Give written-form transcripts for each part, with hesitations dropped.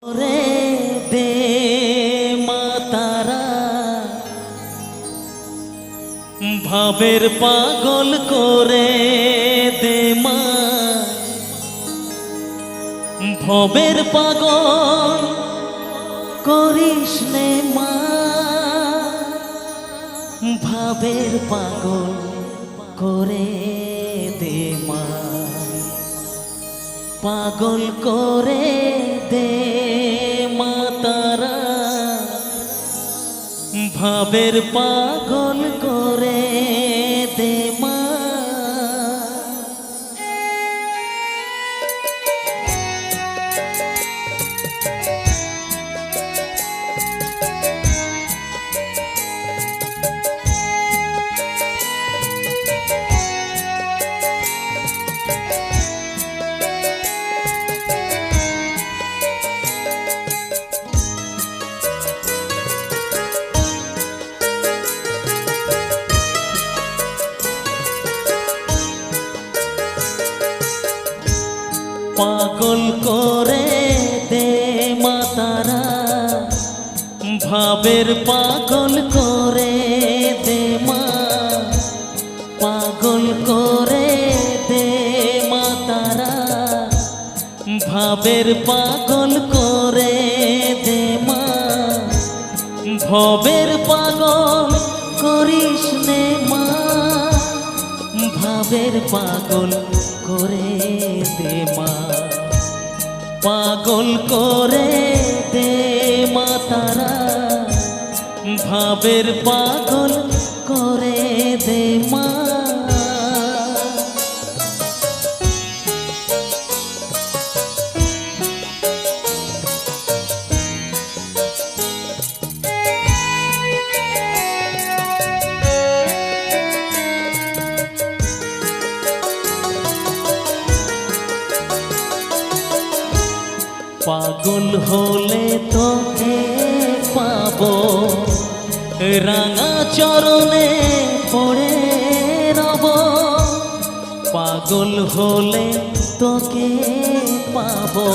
রে দে মাতারা ভাবের পাগল করে দে মা, ভবের পাগল করিস নে মা, ভাবের পাগল করে দে মা, পাগল করে দে মাতারা ভাবের পাগল করে দে মা। পাগল করে দে মাতারা ভাবের পাগল করে দে মা, পাগল করে দে মাতারা ভাবের পাগল করে দে মা, ভবের পাগল করিস নে মা, ভাবের পাগল করে দে মা, পাগল করে দে মাতারা ভাবের পাগল করে দে মা। পাগল হলে তোকে পাবো রাঙা চরণে পড়ে রব, পাগল হলে তোকে পাবো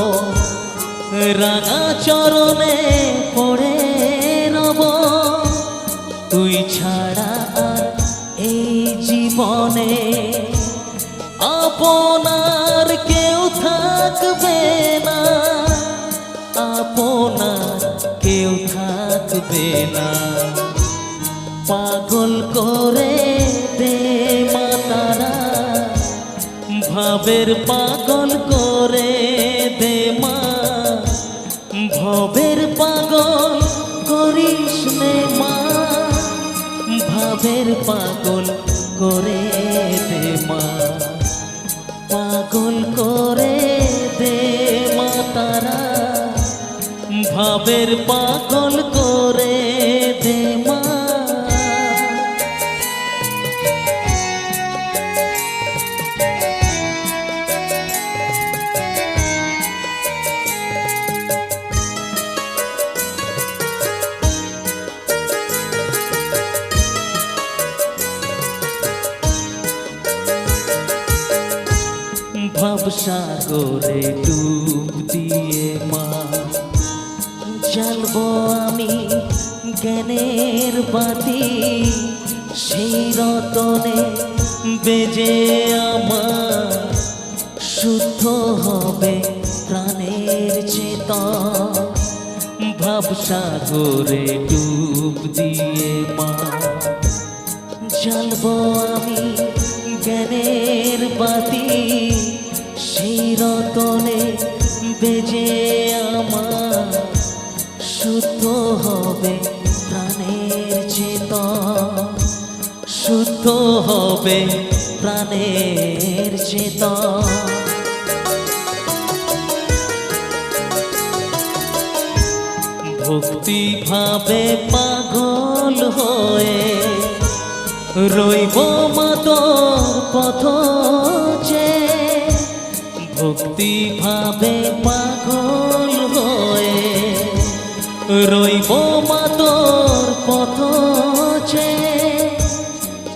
রাঙা চরণে পড়ে রব, তুই ছাড়া আর এই জীবনে আপনার কেউ থাকবে না, আপনার কেউ থাকবে না, পাগল করে দে মাতারা ভাবের পাগল করে দে মা, ভবের পাগল করিস নে মা, ভাবের পাগল করে দে মা, পাগল করে দে মাতারা ভাবের পাগল করে দে মা। ভবসাগরে ডুব দিয়ে মা জ্বালবো আমি জ্ঞানের বাতি, সেই রতনে বেজে আমার শুদ্ধ হবে প্রাণের চেতন, ভবসাগরে ডুব দিয়ে মা জ্বালবো আমি জ্ঞানের বাতি, সেই রতনে বেজে আমার শুদ্ধ হবে প্রাণের চেতন, শুদ্ধ হবে প্রাণের চেতন। ভক্তি ভাবে পাগল হয়ে রইব মা তোর পথ চেয়ে, ভক্তি ভাবে পাগল হয়ে রইব মা তোর পথ চেয়ে,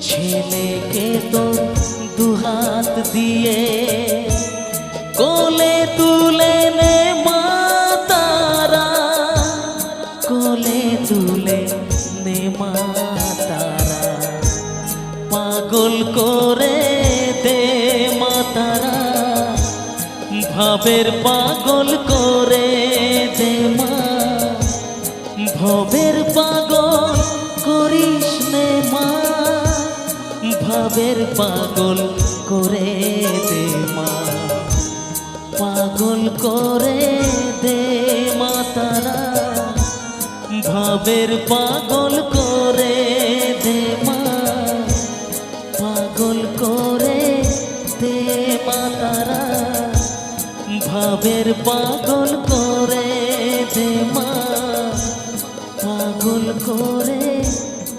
ছেলেকে তোর দুহাত দিয়ে কোলে তুলে নে মা তার ভবের পাগল করে দে মা, ভবের পাগল করিস নে মা, ভবের পাগল করে দে মা, পাগল করে দে মা তারা, ভবের পাগল করে দে মা, পাগল করে দে মা তারা, ভবের পাগল করে দে মা, পাগল করে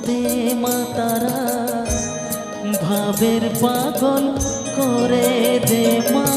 দে মা তারা, ভবের পাগল করে দে মা।